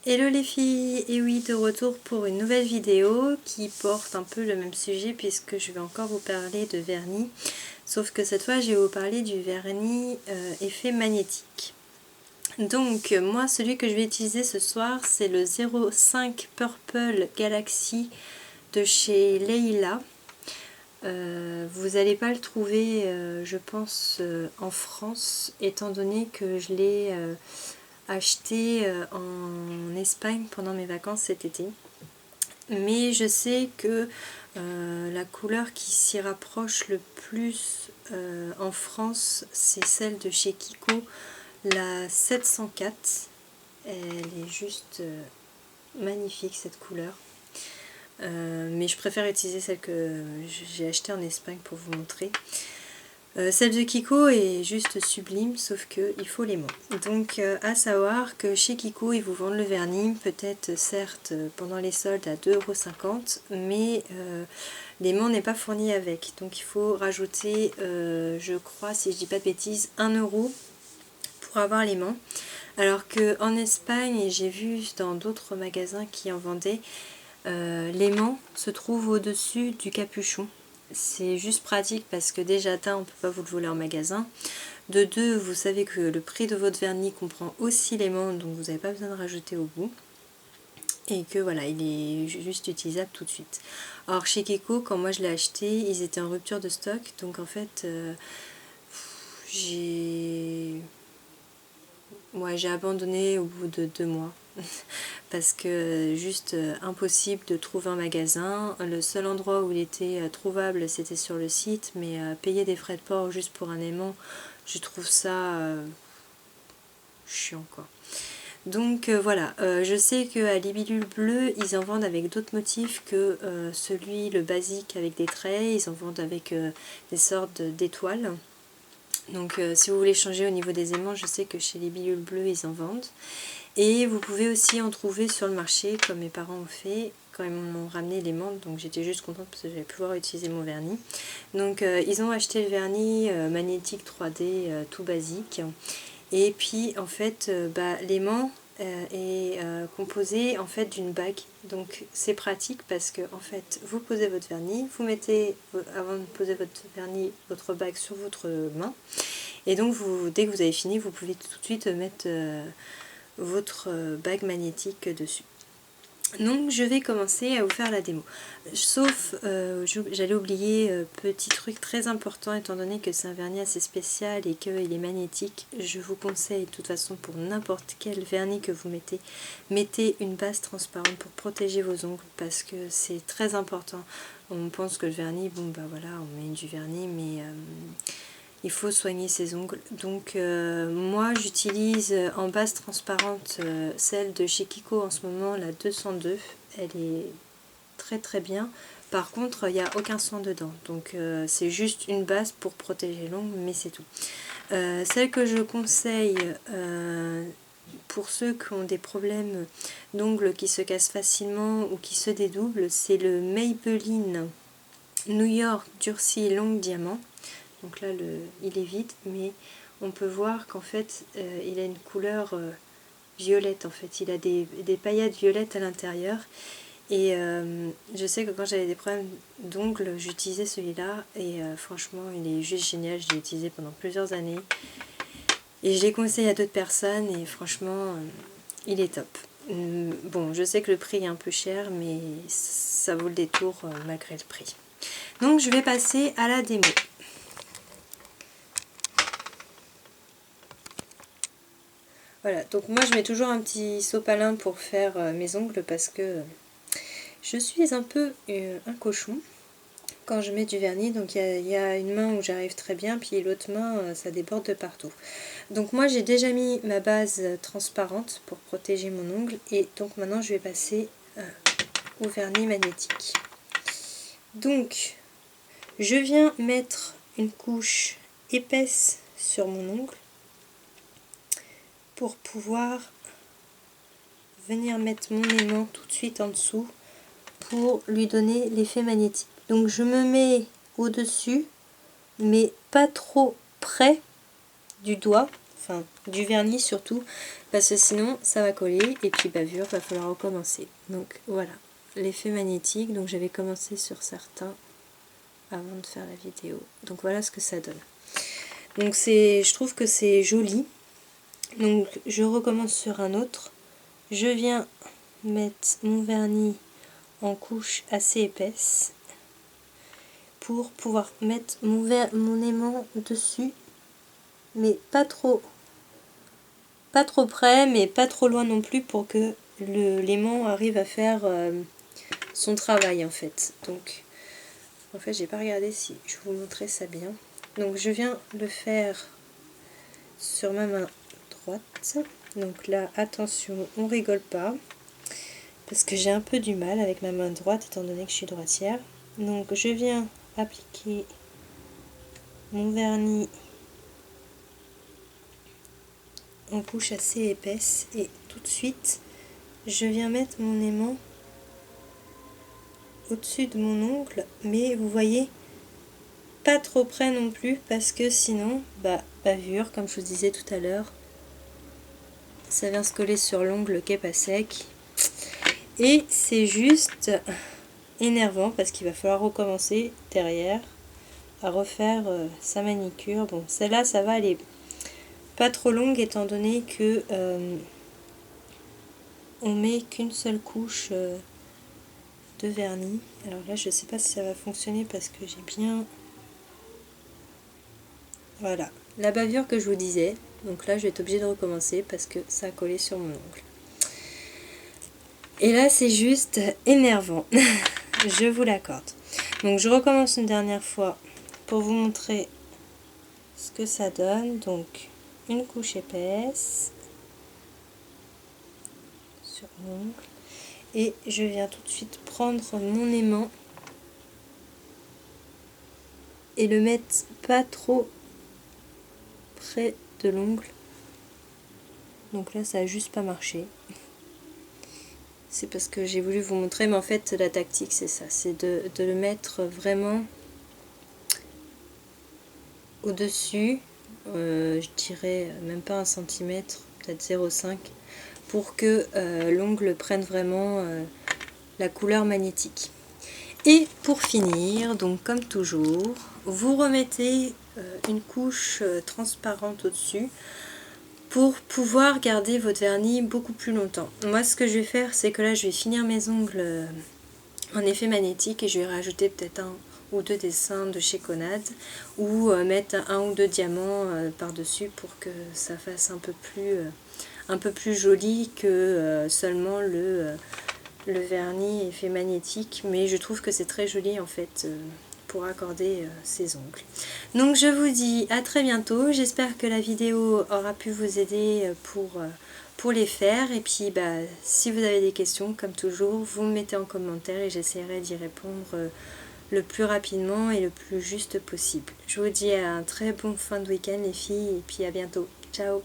Hello les filles, et oui, de retour pour une nouvelle vidéo qui porte un peu le même sujet puisque je vais encore vous parler de vernis, sauf que cette fois je vais vous parler du vernis effet magnétique. Donc moi celui que je vais utiliser ce soir c'est le 05 Purple Galaxy de chez Leila. Vous n'allez pas le trouver je pense en France étant donné que je l'ai acheté en Espagne pendant mes vacances cet été, mais je sais que la couleur qui s'y rapproche le plus en France c'est celle de chez Kiko, la 704. Elle est juste magnifique cette couleur, mais je préfère utiliser celle que j'ai achetée en Espagne pour vous montrer. Celle de Kiko est juste sublime, sauf qu'il faut l'aimant. Donc à savoir que chez Kiko ils vous vendent le vernis, peut-être certes pendant les soldes à 2,50 €, mais l'aimant n'est pas fourni avec. Donc il faut rajouter, je crois, si je dis pas de bêtises, 1 € pour avoir l'aimant. Alors qu'en Espagne, j'ai vu dans d'autres magasins qui en vendaient, l'aimant se trouve au-dessus du capuchon. C'est juste pratique parce que déjà d'un, on ne peut pas vous le voler en magasin. De deux, vous savez que le prix de votre vernis comprend aussi l'aimant, donc vous n'avez pas besoin de rajouter au bout. Et que voilà, il est juste utilisable tout de suite. Alors chez Kiko, quand moi je l'ai acheté, ils étaient en rupture de stock. Donc en fait, j'ai abandonné au bout de 2 mois. Parce que juste impossible de trouver un magasin. Le seul endroit où il était trouvable c'était sur le site, mais payer des frais de port juste pour un aimant, je trouve ça chiant quoi. Donc voilà, je sais qu'à Libellule Bleue ils en vendent avec d'autres motifs que celui le basique avec des traits, ils en vendent avec des sortes d'étoiles. Donc si vous voulez changer au niveau des aimants, je sais que chez Libellule Bleue ils en vendent. Et vous pouvez aussi en trouver sur le marché, comme mes parents ont fait quand ils m'ont ramené l'aimant, donc j'étais juste contente parce que j'allais pouvoir utiliser mon vernis. Donc ils ont acheté le vernis magnétique 3D tout basique. Et puis en fait l'aimant est composé en fait d'une bague. Donc c'est pratique parce que en fait vous posez votre vernis, vous mettez avant de poser votre vernis votre bague sur votre main. Et donc dès que vous avez fini, vous pouvez tout de suite mettre votre bague magnétique dessus. Donc je vais commencer à vous faire la démo. Sauf, j'allais oublier petit truc très important, étant donné que c'est un vernis assez spécial et qu'il est magnétique. Je vous conseille de toute façon pour n'importe quel vernis que vous mettez une base transparente pour protéger vos ongles, parce que c'est très important. On pense que le vernis, bon bah voilà, on met du vernis, mais il faut soigner ses ongles. Donc moi j'utilise en base transparente celle de chez Kiko en ce moment, la 202. Elle est très très bien. Par contre il n'y a aucun sang dedans. Donc c'est juste une base pour protéger l'ongle, mais c'est tout. Celle que je conseille pour ceux qui ont des problèmes d'ongles qui se cassent facilement ou qui se dédoublent, c'est le Maybelline New York Durci Long Diamant. Donc là il est vide, mais on peut voir qu'en fait il a une couleur violette en fait. Il a des paillettes violettes à l'intérieur. Et je sais que quand j'avais des problèmes d'ongles, j'utilisais celui-là. Et franchement il est juste génial, je l'ai utilisé pendant plusieurs années. Et je l'ai conseillé à d'autres personnes et franchement il est top. Bon, je sais que le prix est un peu cher, mais ça vaut le détour malgré le prix. Donc je vais passer à la démo. Voilà, donc moi je mets toujours un petit sopalin pour faire mes ongles parce que je suis un peu un cochon quand je mets du vernis. Donc il y a une main où j'arrive très bien, puis l'autre main ça déborde de partout. Donc moi j'ai déjà mis ma base transparente pour protéger mon ongle, et donc maintenant je vais passer au vernis magnétique. Donc je viens mettre une couche épaisse sur mon ongle pour pouvoir venir mettre mon aimant tout de suite en dessous pour lui donner l'effet magnétique. Donc je me mets au dessus, mais pas trop près du doigt, enfin du vernis surtout, parce que sinon ça va coller et puis bavure, va falloir recommencer. Donc voilà, l'effet magnétique. Donc j'avais commencé sur certains avant de faire la vidéo. Donc voilà ce que ça donne. Donc je trouve que c'est joli. Donc je recommence sur un autre. Je viens mettre mon vernis en couche assez épaisse pour pouvoir mettre mon aimant dessus, mais pas trop près, mais pas trop loin non plus, pour que l'aimant arrive à faire son travail en fait. Donc en fait j'ai pas regardé si je vous montrais ça bien. Donc je viens le faire sur ma main droite. Donc là attention, on rigole pas, parce que j'ai un peu du mal avec ma main droite étant donné que je suis droitière. Donc je viens appliquer mon vernis en couche assez épaisse et tout de suite je viens mettre mon aimant au-dessus de mon ongle, mais vous voyez, pas trop près non plus, parce que sinon bavure, comme je vous disais tout à l'heure, ça vient se coller sur l'ongle qui est pas sec et c'est juste énervant, parce qu'il va falloir recommencer derrière à refaire sa manicure. Bon, celle-là ça va, aller pas trop longue étant donné que on met qu'une seule couche de vernis. Alors là je sais pas si ça va fonctionner, parce que j'ai bien, voilà, la bavure que je vous disais. Donc là je vais être obligée de recommencer parce que ça a collé sur mon ongle. Et là c'est juste énervant, je vous l'accorde. Donc je recommence une dernière fois pour vous montrer ce que ça donne. Donc une couche épaisse sur l'ongle et je viens tout de suite prendre mon aimant et le mettre pas trop près de l'ongle. Donc là ça a juste pas marché, c'est parce que j'ai voulu vous montrer, mais en fait la tactique c'est ça, c'est de le mettre vraiment au dessus, je dirais même pas 1 cm, peut-être 0,5, pour que l'ongle prenne vraiment la couleur magnétique. Et pour finir, donc comme toujours, vous remettez une couche transparente au-dessus pour pouvoir garder votre vernis beaucoup plus longtemps. Moi ce que je vais faire, c'est que là je vais finir mes ongles en effet magnétique et je vais rajouter peut-être 1 ou 2 dessins de chez Conad, ou mettre 1 ou 2 diamants par-dessus pour que ça fasse un peu plus joli que seulement le vernis effet magnétique. Mais je trouve que c'est très joli en fait pour accorder ses ongles. Donc je vous dis à très bientôt, j'espère que la vidéo aura pu vous aider pour les faire, et puis si vous avez des questions, comme toujours, vous me mettez en commentaire et j'essaierai d'y répondre le plus rapidement et le plus juste possible. Je vous dis à un très bon fin de week-end les filles, et puis à bientôt. Ciao!